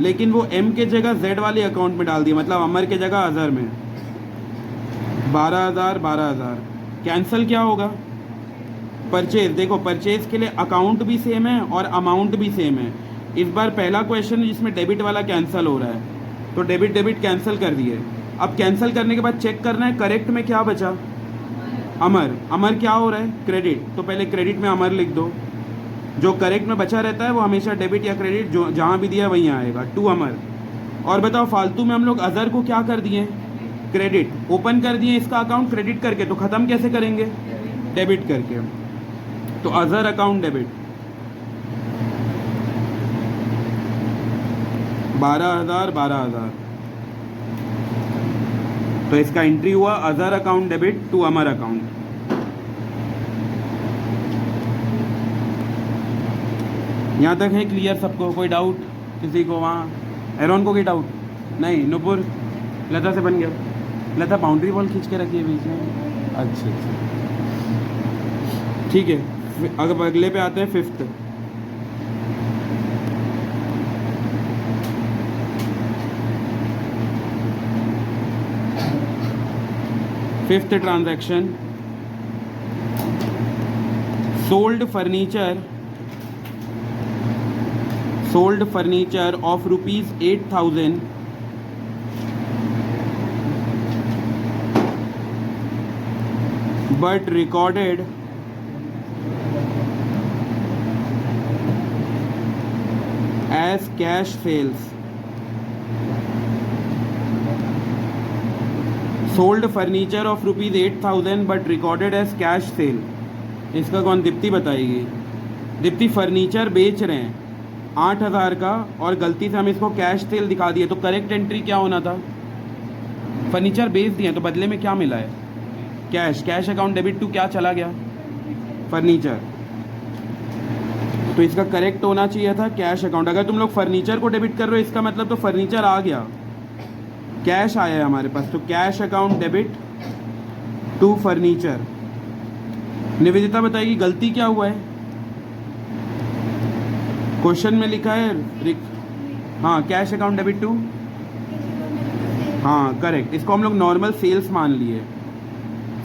Speaker 1: लेकिन वो एम के जगह जेड वाले अकाउंट में डाल दिया, मतलब अमर के जगह अजहर में। 12,000 12,000 कैंसिल क्या होगा? परचेज, देखो परचेज के लिए अकाउंट भी सेम है और अमाउंट भी सेम है। इस बार पहला क्वेश्चन जिसमें डेबिट वाला कैंसिल हो रहा है, तो डेबिट डेबिट कैंसिल कर दिए। अब कैंसिल करने के बाद चेक करना है करेक्ट में क्या बचा। अमर, अमर क्या हो रहा है? क्रेडिट, तो पहले क्रेडिट में अमर लिख दो। जो करेक्ट में बचा रहता है वो हमेशा डेबिट या क्रेडिट जो जहाँ भी दिया वहीं आएगा, टू अमर। और बताओ फालतू में हम लोग अजहर को क्या कर दिए? क्रेडिट, ओपन कर दिए इसका अकाउंट क्रेडिट करके, तो ख़त्म कैसे करेंगे? डेबिट करके। तो अजहर अकाउंट डेबिट 12,000 12,000, तो इसका एंट्री हुआ Azhar account debit to Amar account. यहाँ तक है क्लियर सबको? कोई डाउट किसी को? वहाँ एरोन को कोई डाउट नहीं? नुपुर, लता से बन गया? लता बाउंड्री बॉल खींच के रखी है बीच में। अच्छा अच्छा, ठीक है। अगर अगले पे आते हैं fifth, fifth transaction, sold furniture of rupees 8,000 but recorded as cash sales। Sold furniture of rupees 8,000 but recorded as cash sale. इसका कौन? दीप्ति बताएगी। दीप्ति, फर्नीचर बेच रहे हैं 8,000 का और गलती से हम इसको कैश सेल दिखा दिए, तो करेक्ट एंट्री क्या होना था? फर्नीचर बेच दिए तो बदले में क्या मिला है? Cash, cash account debit to क्या चला गया, फर्नीचर। तो इसका करेक्ट होना चाहिए था कैश अकाउंट। अगर तुम लोग फर्नीचर को डेबिट कर रहे हो इसका मतलब तो फर्नीचर आ गया, कैश आया है हमारे पास, तो cash account debit to furniture. Nivedita बताएगी गलती क्या हुआ है, क्वेश्चन में लिखा है हाँ कैश अकाउंट डेबिट टू, हाँ करेक्ट। इसको हम लोग नॉर्मल सेल्स मान लिए।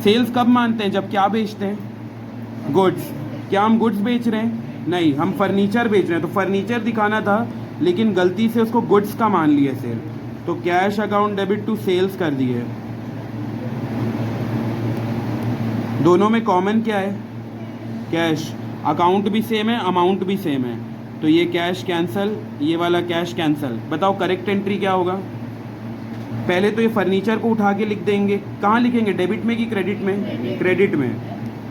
Speaker 1: सेल्स कब मानते हैं, जब क्या बेचते हैं, गुड्स। क्या हम गुड्स बेच रहे हैं, नहीं, हम फर्नीचर बेच रहे हैं, तो फर्नीचर दिखाना था लेकिन गलती से उसको गुड्स का मान लिया सेल, तो cash account debit to sales कर दिए। दोनों में कॉमन क्या है, कैश। अकाउंट भी सेम है, अमाउंट भी सेम है, तो ये कैश कैंसिल, ये वाला कैश कैंसिल। बताओ करेक्ट एंट्री क्या होगा। पहले तो ये फर्नीचर को उठा के लिख देंगे, कहाँ लिखेंगे, डेबिट में कि क्रेडिट में, क्रेडिट में।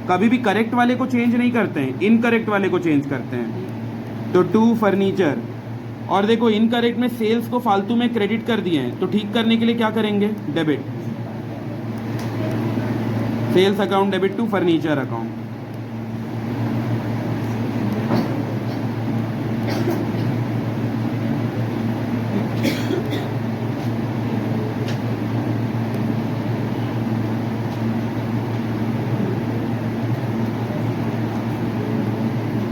Speaker 1: कभी भी करेक्ट वाले को चेंज नहीं करते हैं, इनकरेक्ट वाले को चेंज करते हैं। तो टू फर्नीचर, और देखो इनकरेक्ट में सेल्स को फालतू में क्रेडिट कर दिए हैं, तो ठीक करने के लिए क्या करेंगे, debit. Sales account debit to furniture account.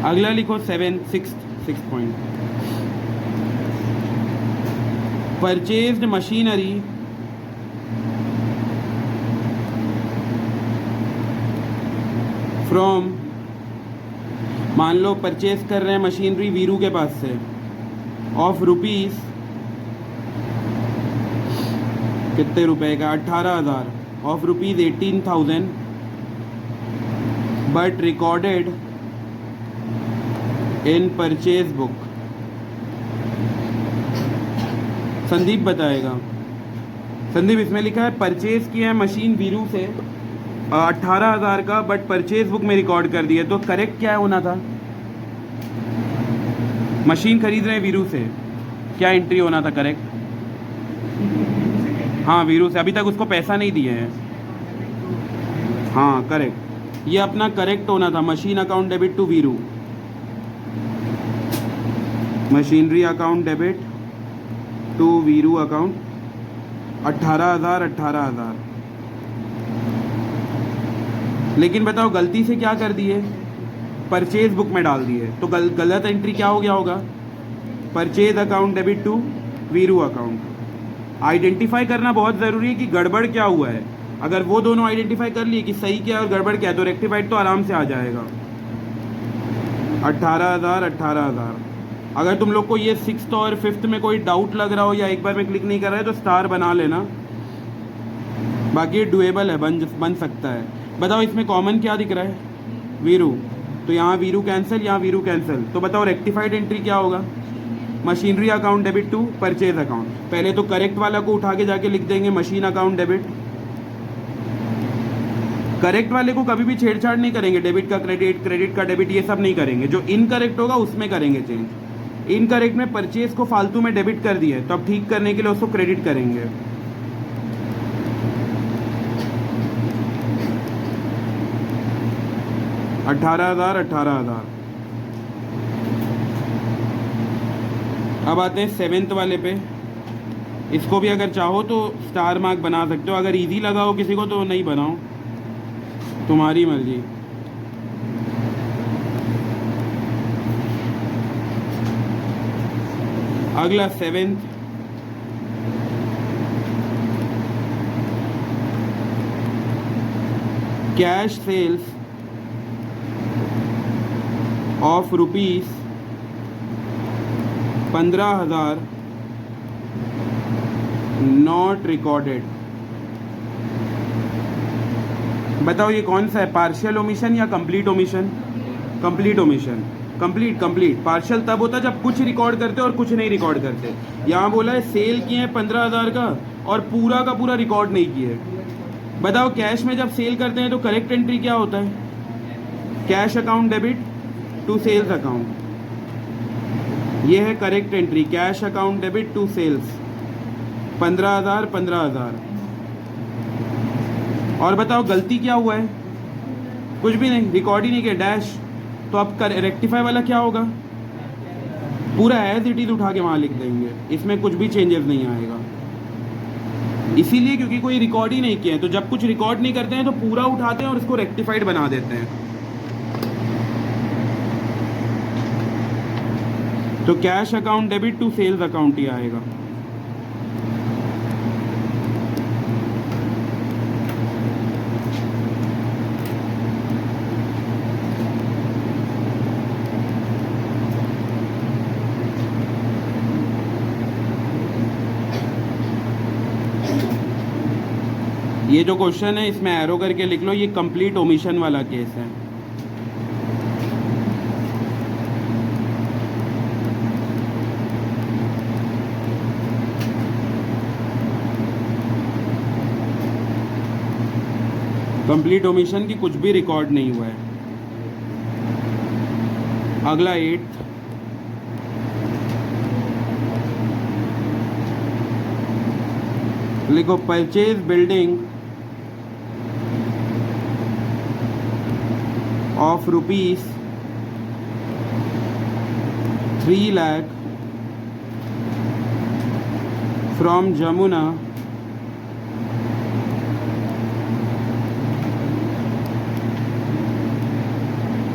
Speaker 1: अगला लिखो six point, purchased machinery from, मान लो परचेज कर रहे हैं मशीनरी वीरू के पास से, ऑफ रुपीज, कितने रुपए का, 18,000, of rupees 18,000, but recorded in purchase book. Sandeep बताएगा। संदीप इसमें लिखा है परचेज किया है मशीन वीरू से 18,000 का, बट परचेज बुक में रिकॉर्ड कर दिया, तो करेक्ट क्या होना था, मशीन खरीद रहे हैं वीरू से, क्या एंट्री होना था करेक्ट, हाँ वीरू से, अभी तक उसको पैसा नहीं दिए हैं, हाँ करेक्ट, ये अपना करेक्ट होना था, machine account debit to Veeru, machinery account debit to Veeru account, 18,000। लेकिन बताओ गलती से क्या कर दिए, परचेज बुक में डाल दिए, तो गलत एंट्री क्या हो गया होगा, purchase account debit to Veeru account. Identify करना बहुत ज़रूरी है कि गड़बड़ क्या हुआ है। अगर वो दोनों आइडेंटिफाई कर लिए कि सही क्या है और गड़बड़ क्या है, तो रेक्टिफाइड तो आराम से आ जाएगा। 18,000। अगर तुम लोग को ये 6th और 5th में कोई डाउट लग रहा हो या एक बार में क्लिक नहीं कर रहा है तो स्टार बना लेना, बाकी डुएबल है, बन सकता है। बताओ इसमें कॉमन क्या दिख रहा है, वीरू, तो यहाँ वीरू कैंसिल, यहाँ वीरू कैंसिल, तो बताओ रेक्टिफाइड एंट्री क्या होगा, machinery account debit to purchase account. पहले तो करेक्ट वाला को उठा के जाके लिख देंगे मशीन अकाउंट डेबिट, करेक्ट वाले को कभी भी छेड़छाड़ नहीं करेंगे, डेबिट का क्रेडिट, क्रेडिट का डेबिट, ये सब नहीं करेंगे, जो इनकरेक्ट होगा उसमें करेंगे चेंज। इनकरेक्ट में परचेज को फालतू में डेबिट कर दिए, तो अब ठीक करने के लिए उसको क्रेडिट करेंगे। $18,000। अब आते हैं 7th वाले पे। इसको भी अगर चाहो तो स्टार मार्क बना सकते हो, अगर इजी लगा हो किसी को तो नहीं बनाओ, तुम्हारी मर्जी। अगला 7th, cash sales of rupees 15,000 not recorded. बताओ ये कौन सा है, पार्शियल ओमिशन या complete omission, complete omission, complete. Partial तब होता है जब कुछ रिकॉर्ड करते और कुछ नहीं रिकॉर्ड करते। यहाँ बोला है सेल किए हैं 15,000 का और पूरा का पूरा रिकॉर्ड नहीं किए। बताओ कैश में जब सेल करते हैं तो करेक्ट एंट्री क्या होता है, cash account debit to sales account, ये है correct entry, cash account debit to sales, 15,000। और बताओ गलती क्या हुआ है? कुछ भी नहीं, रिकॉर्ड ही नहीं किया, डैश। तो अब कर रेक्टिफाई वाला क्या होगा? पूरा एज इट इज उठा के वहाँ लिख देंगे, इसमें कुछ भी चेंजेस नहीं आएगा। इसीलिए क्योंकि कोई रिकॉर्ड ही नहीं किया है, तो जब कुछ रिकॉर्ड नहीं करते हैं तो पूरा उठाते हैं और इसको रेक्टिफाइड बना देते हैं। तो cash account debit to sales account ही आएगा। ये जो क्वेश्चन है इसमें एरो करके लिख लो, ये कंप्लीट ओमिशन वाला केस है। कंप्लीट ओमिशन की कुछ भी रिकॉर्ड नहीं हुआ है। अगला 8th, लिखो purchase building of rupees 3 lakh from Jamuna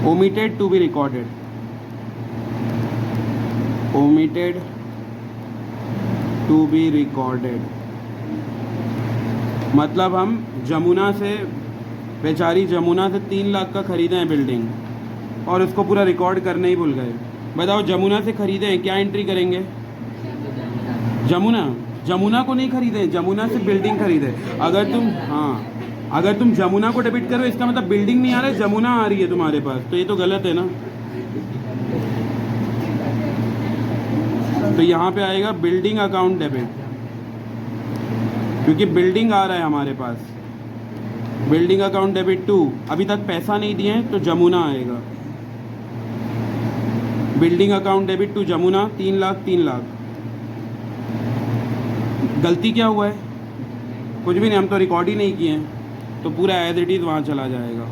Speaker 1: omitted to be recorded. Omitted to be recorded मतलब हम जमुना से, बेचारी जमुना से 3 लाख का ख़रीदे हैं बिल्डिंग और उसको पूरा रिकॉर्ड करने ही भूल गए। बताओ जमुना से ख़रीदे हैं, क्या एंट्री करेंगे? जमुना को नहीं खरीदे, जमुना से बिल्डिंग खरीदे। अगर तुम जमुना को डेबिट करो इसका मतलब बिल्डिंग नहीं आ रहा है, जमुना आ रही है तुम्हारे पास, तो ये तो गलत है ना। तो यहाँ पे आएगा बिल्डिंग अकाउंट डेबिट, क्योंकि बिल्डिंग आ रहा है हमारे पास। बिल्डिंग अकाउंट डेबिट टू, अभी तक पैसा नहीं दिए हैं तो जमुना आएगा। Building account debit to Jamuna 3 lakh. गलती क्या हुआ है? कुछ भी नहीं, हम तो रिकॉर्ड ही नहीं किए हैं, तो पूरा एज इट इज वहाँ चला जाएगा।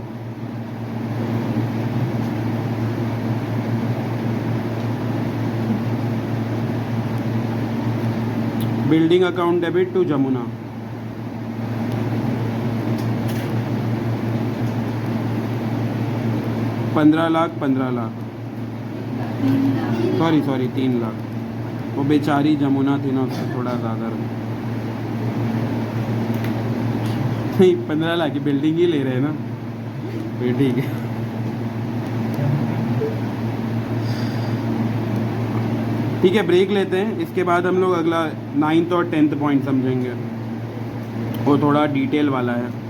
Speaker 1: Building account debit to Jamuna, पंद्रह लाख, सॉरी 3 लाख। वो बेचारी जमुना थी ना, उससे थोड़ा ज़्यादा नहीं, 15 लाख की बिल्डिंग ही ले रहे हैं ना, फिर ठीक है। ठीक है, ब्रेक लेते हैं, इसके बाद हम लोग अगला 9th और 10th पॉइंट समझेंगे, वो थोड़ा डिटेल वाला है।